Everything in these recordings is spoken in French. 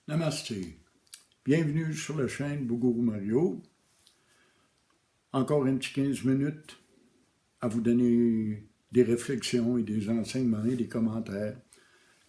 Namasté. Bienvenue sur la chaîne Bougourou Mario. Encore un petit 15 minutes à vous donner des réflexions et des enseignements et des commentaires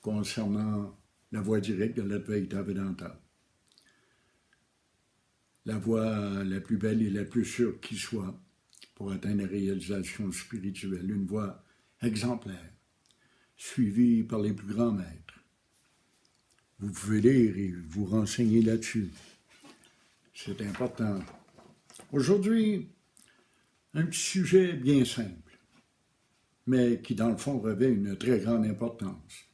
concernant la voie directe de l'Advaita Vedanta. La voie la plus belle et la plus sûre qui soit pour atteindre la réalisation spirituelle, une voie exemplaire, suivie par les plus grands maîtres. Vous pouvez lire et vous renseigner là-dessus. C'est important. Aujourd'hui, un petit sujet bien simple, mais qui dans le fond revêt une très grande importance.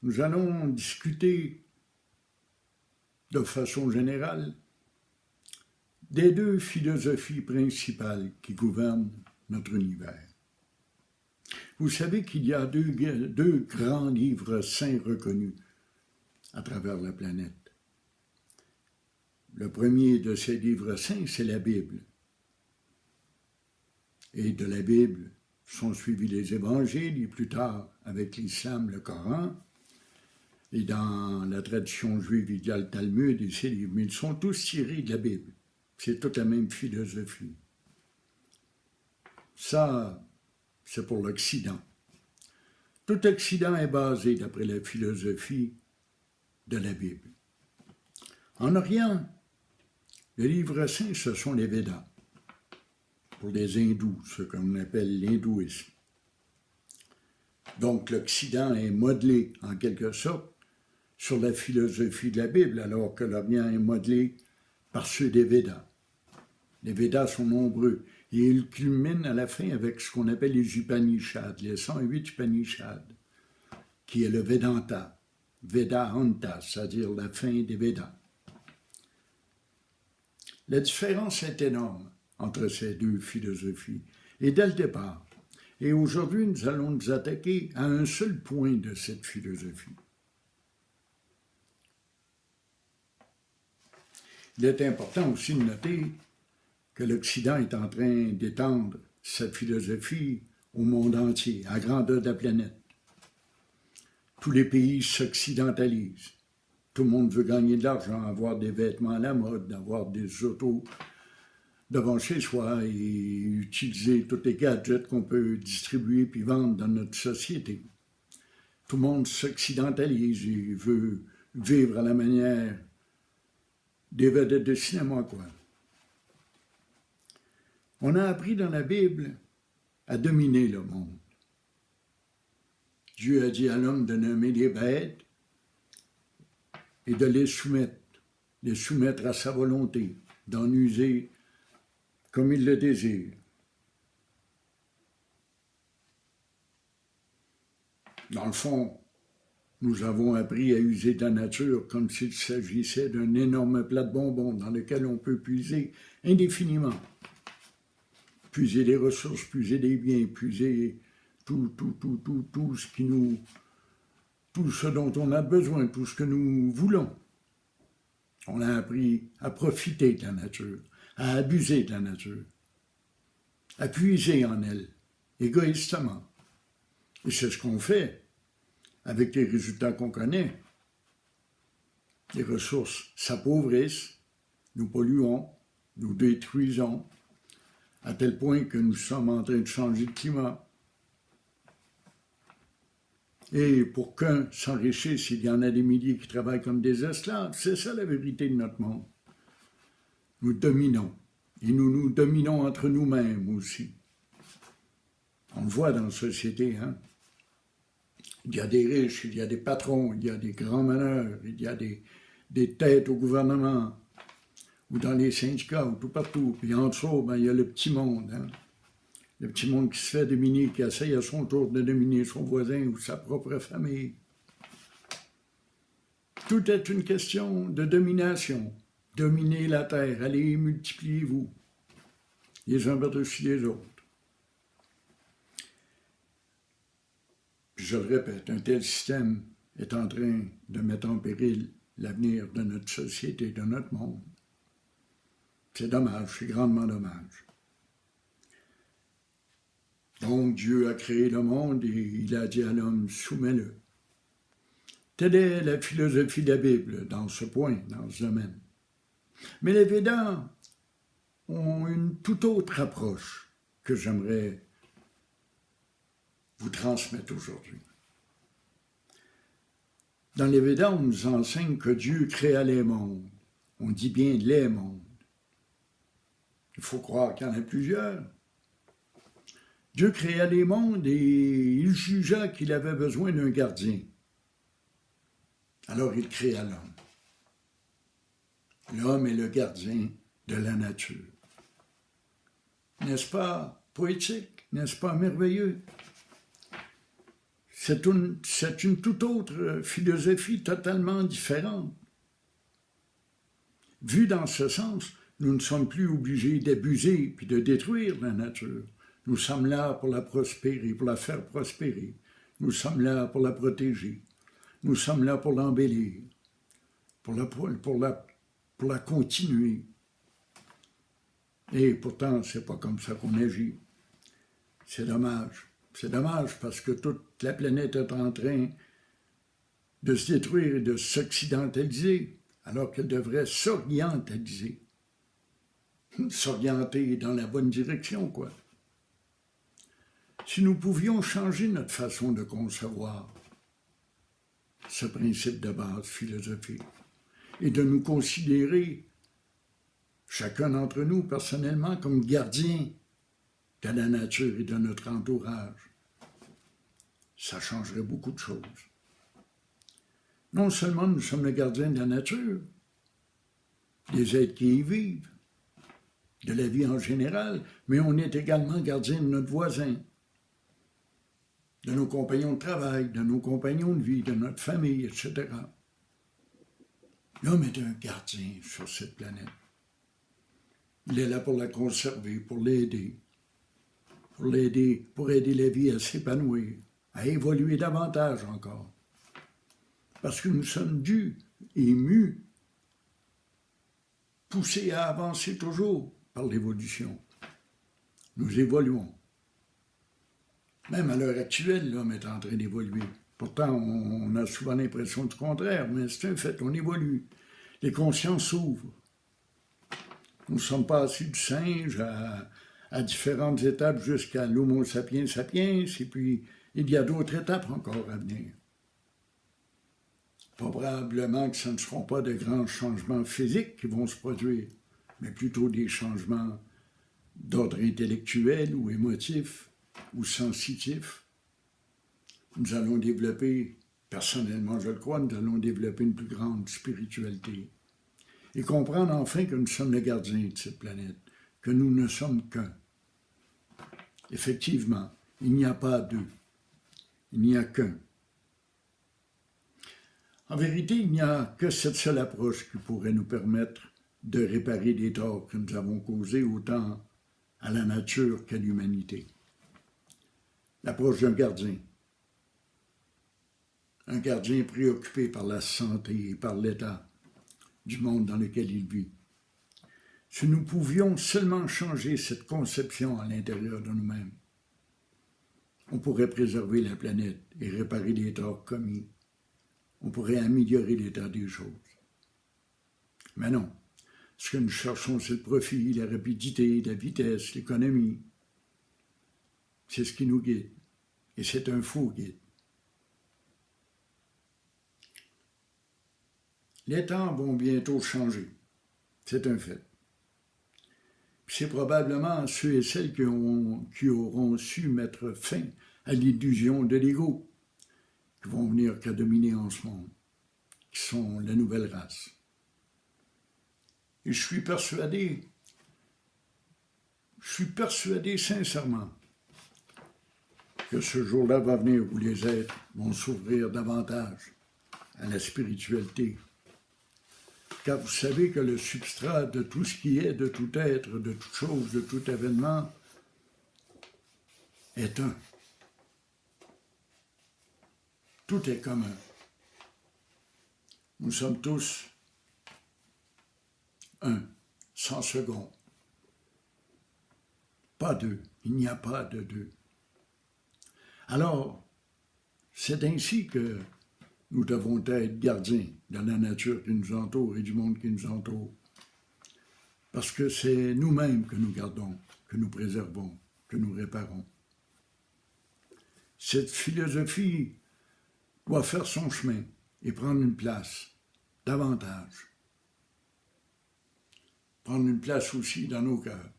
Nous allons discuter de façon générale des deux philosophies principales qui gouvernent notre univers. Vous savez qu'il y a deux grands livres saints reconnus à travers la planète. Le premier de ces livres saints, c'est la Bible. Et de la Bible sont suivis les évangiles, et plus tard, avec l'islam, le Coran. Et dans la tradition juive, il y a le Talmud et ces livres, mais ils sont tous tirés de la Bible. C'est toute la même philosophie. Ça, c'est pour l'Occident. Tout Occident est basé d'après la philosophie de la Bible. En Orient, le livre saint, ce sont les Védas, pour les hindous, ce qu'on appelle l'hindouisme. Donc l'Occident est modelé, en quelque sorte, sur la philosophie de la Bible, alors que l'Orient est modelé par ceux des Védas. Les Védas sont nombreux, et ils culminent à la fin avec ce qu'on appelle les Upanishads, les 108 Upanishads, qui est le Vedanta, Vedanta, c'est-à-dire la fin des Védas. La différence est énorme entre ces deux philosophies, et dès le départ. Et aujourd'hui, nous allons nous attaquer à un seul point de cette philosophie. Il est important aussi de noter que l'Occident est en train d'étendre cette philosophie au monde entier, à grandeur de la planète. Tous les pays s'occidentalisent. Tout le monde veut gagner de l'argent, avoir des vêtements à la mode, avoir des autos devant chez soi et utiliser tous les gadgets qu'on peut distribuer puis vendre dans notre société. Tout le monde s'occidentalise et veut vivre à la manière des vedettes de cinéma, quoi. On a appris dans la Bible à dominer le monde. Dieu a dit à l'homme de nommer les bêtes et de les soumettre à sa volonté, d'en user comme il le désire. Dans le fond, nous avons appris à user de la nature comme s'il s'agissait d'un énorme plat de bonbons dans lequel on peut puiser indéfiniment. Puiser des ressources, puiser des biens, puiser tout ce dont on a besoin, tout ce que nous voulons. On a appris à profiter de la nature, à abuser de la nature, à puiser en elle, égoïstement. Et c'est ce qu'on fait avec les résultats qu'on connaît. Les ressources s'appauvrissent, nous polluons, nous détruisons, à tel point que nous sommes en train de changer de climat. Et pour qu'un s'enrichisse, il y en a des milliers qui travaillent comme des esclaves. C'est ça la vérité de notre monde. Nous dominons. Et nous nous dominons entre nous-mêmes aussi. On le voit dans la société, hein? Il y a des riches, il y a des patrons, il y a des grands meneurs, il y a des têtes au gouvernement, ou dans les syndicats, ou tout partout. Puis en dessous, il y a le petit monde, hein? Le petit monde qui se fait dominer, qui essaye à son tour de dominer son voisin ou sa propre famille. Tout est une question de domination. Dominez la terre, allez, multipliez-vous, les uns par-dessus les autres. Puis je le répète, un tel système est en train de mettre en péril l'avenir de notre société, de notre monde. C'est dommage, c'est grandement dommage. Donc Dieu a créé le monde et il a dit à l'homme, soumets-le. Telle est la philosophie de la Bible dans ce point, dans ce domaine. Mais les Védas ont une toute autre approche que j'aimerais vous transmettre aujourd'hui. Dans les Védas, on nous enseigne que Dieu créa les mondes. On dit bien les mondes. Il faut croire qu'il y en a plusieurs. Dieu créa les mondes et il jugea qu'il avait besoin d'un gardien. Alors il créa l'homme. L'homme est le gardien de la nature. N'est-ce pas poétique? N'est-ce pas merveilleux? C'est une toute autre philosophie totalement différente. Vu dans ce sens, nous ne sommes plus obligés d'abuser puis de détruire la nature. Nous sommes là pour la prospérer, pour la faire prospérer. Nous sommes là pour la protéger. Nous sommes là pour l'embellir, pour la continuer. Et pourtant, c'est pas comme ça qu'on agit. C'est dommage. C'est dommage parce que toute la planète est en train de se détruire et de s'occidentaliser, alors qu'elle devrait s'orientaliser. S'orienter dans la bonne direction, quoi. Si nous pouvions changer notre façon de concevoir ce principe de base philosophique et de nous considérer, chacun d'entre nous personnellement, comme gardiens de la nature et de notre entourage, ça changerait beaucoup de choses. Non seulement nous sommes le gardien de la nature, des êtres qui y vivent, de la vie en général, mais on est également gardien de notre voisin, de nos compagnons de travail, de nos compagnons de vie, de notre famille, etc. L'homme est un gardien sur cette planète. Il est là pour la conserver, pour aider la vie à s'épanouir, à évoluer davantage encore. Parce que nous sommes dus et mus, poussés à avancer toujours par l'évolution. Nous évoluons. Même à l'heure actuelle, l'homme est en train d'évoluer. Pourtant, on a souvent l'impression du contraire, mais c'est un fait, on évolue. Les consciences s'ouvrent. Nous sommes passés du singe à différentes étapes jusqu'à l'homo sapiens sapiens, et puis il y a d'autres étapes encore à venir. Probablement que ce ne seront pas de grands changements physiques qui vont se produire, mais plutôt des changements d'ordre intellectuel ou émotif ou sensitif. Nous allons développer, personnellement je le crois, nous allons développer une plus grande spiritualité et comprendre enfin que nous sommes les gardiens de cette planète, que nous ne sommes qu'un. Effectivement, il n'y a pas deux, il n'y a qu'un. En vérité, il n'y a que cette seule approche qui pourrait nous permettre de réparer les torts que nous avons causés autant à la nature qu'à l'humanité. L'approche d'un gardien. Un gardien préoccupé par la santé et par l'état du monde dans lequel il vit. Si nous pouvions seulement changer cette conception à l'intérieur de nous-mêmes, on pourrait préserver la planète et réparer les torts commis. On pourrait améliorer l'état des choses. Mais non. Ce que nous cherchons, c'est le profit, la rapidité, la vitesse, l'économie. C'est ce qui nous guide. Et c'est un faux guide. Les temps vont bientôt changer. C'est un fait. C'est probablement ceux et celles qui auront su mettre fin à l'illusion de l'ego, qui vont venir qu'à dominer en ce monde, qui sont la nouvelle race. Et je suis persuadé sincèrement que ce jour-là va venir où les êtres vont s'ouvrir davantage à la spiritualité. Car vous savez que le substrat de tout ce qui est, de tout être, de toute chose, de tout événement, est un. Tout est commun. Nous sommes tous un, sans second. Pas deux. Il n'y a pas de deux. Alors, c'est ainsi que Nous devons être gardiens de la nature qui nous entoure et du monde qui nous entoure. Parce que c'est nous-mêmes que nous gardons, que nous préservons, que nous réparons. Cette philosophie doit faire son chemin et prendre une place davantage. Prendre une place aussi dans nos cœurs.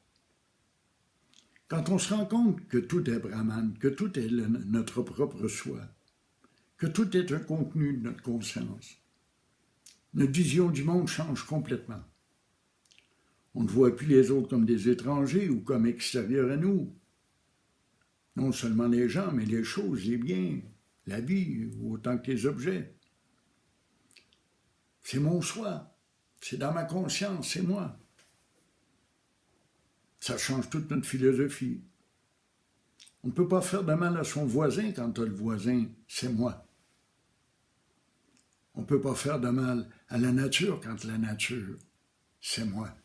Quand on se rend compte que tout est Brahman, que tout est notre propre soi, que tout est un contenu de notre conscience, notre vision du monde change complètement. On ne voit plus les autres comme des étrangers ou comme extérieurs à nous. Non seulement les gens, mais les choses, les biens, la vie, autant que les objets. C'est mon soi, c'est dans ma conscience, c'est moi. Ça change toute notre philosophie. On ne peut pas faire de mal à son voisin quand le voisin, c'est moi. On ne peut pas faire de mal à la nature quand la nature, c'est moi.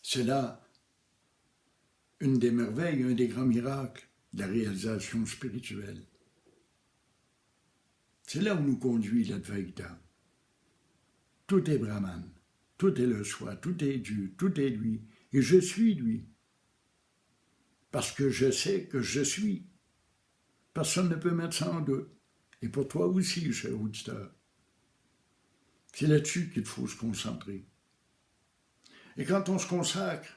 C'est là une des merveilles, un des grands miracles de la réalisation spirituelle. C'est là où nous conduit l'Advaita. Tout est Brahman, tout est le soi, tout est Dieu, tout est lui, et je suis lui. Parce que je sais que je suis. Personne ne peut mettre ça en doute. Et pour toi aussi, cher auditeur. C'est là-dessus qu'il faut se concentrer. Et quand on se consacre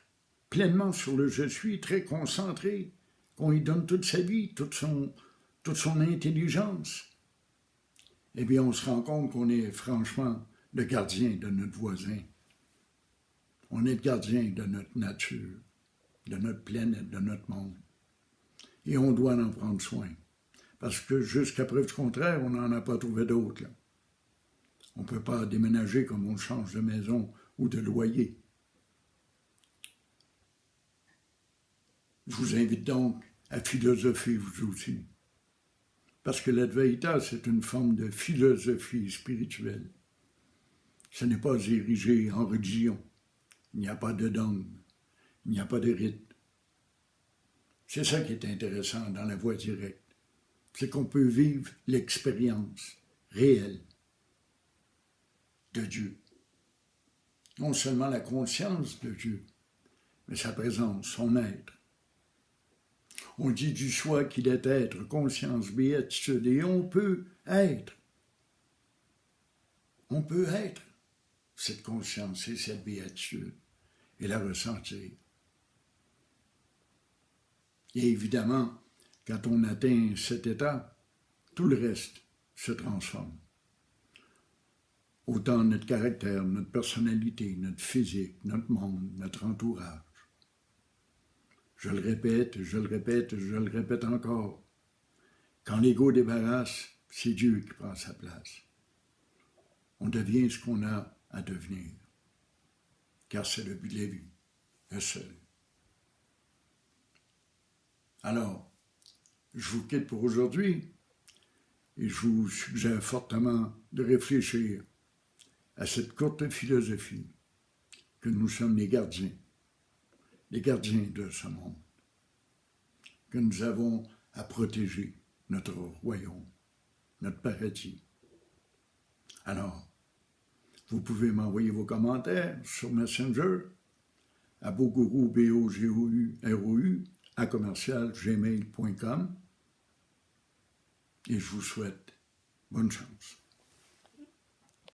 pleinement sur le je suis, très concentré, qu'on y donne toute sa vie, toute son intelligence, eh bien on se rend compte qu'on est franchement le gardien de notre voisin. On est le gardien de notre nature, de notre planète, de notre monde. Et on doit en prendre soin. Parce que jusqu'à preuve du contraire, on n'en a pas trouvé d'autres. On ne peut pas déménager comme on change de maison ou de loyer. Je vous invite donc à philosopher vous aussi. Parce que l'Advaita, c'est une forme de philosophie spirituelle. Ce n'est pas érigé en religion. Il n'y a pas de dogme. Il n'y a pas de rite. C'est ça qui est intéressant dans la voie directe. C'est qu'on peut vivre l'expérience réelle de Dieu. Non seulement la conscience de Dieu, mais sa présence, son être. On dit du soi qu'il est être, conscience, béatitude, et on peut être. On peut être cette conscience et cette béatitude et la ressentir. Et évidemment, quand on atteint cet état, tout le reste se transforme. Autant notre caractère, notre personnalité, notre physique, notre monde, notre entourage. Je le répète, je le répète, je le répète encore. Quand l'ego débarrasse, c'est Dieu qui prend sa place. On devient ce qu'on a à devenir. Car c'est le but de la vie, le seul. Alors, je vous quitte pour aujourd'hui et je vous suggère fortement de réfléchir à cette courte philosophie que nous sommes les gardiens de ce monde, que nous avons à protéger notre royaume, notre paradis. Alors, vous pouvez m'envoyer vos commentaires sur Messenger à Bogourou, BOGOUROU, @gmail.com et je vous souhaite bonne chance.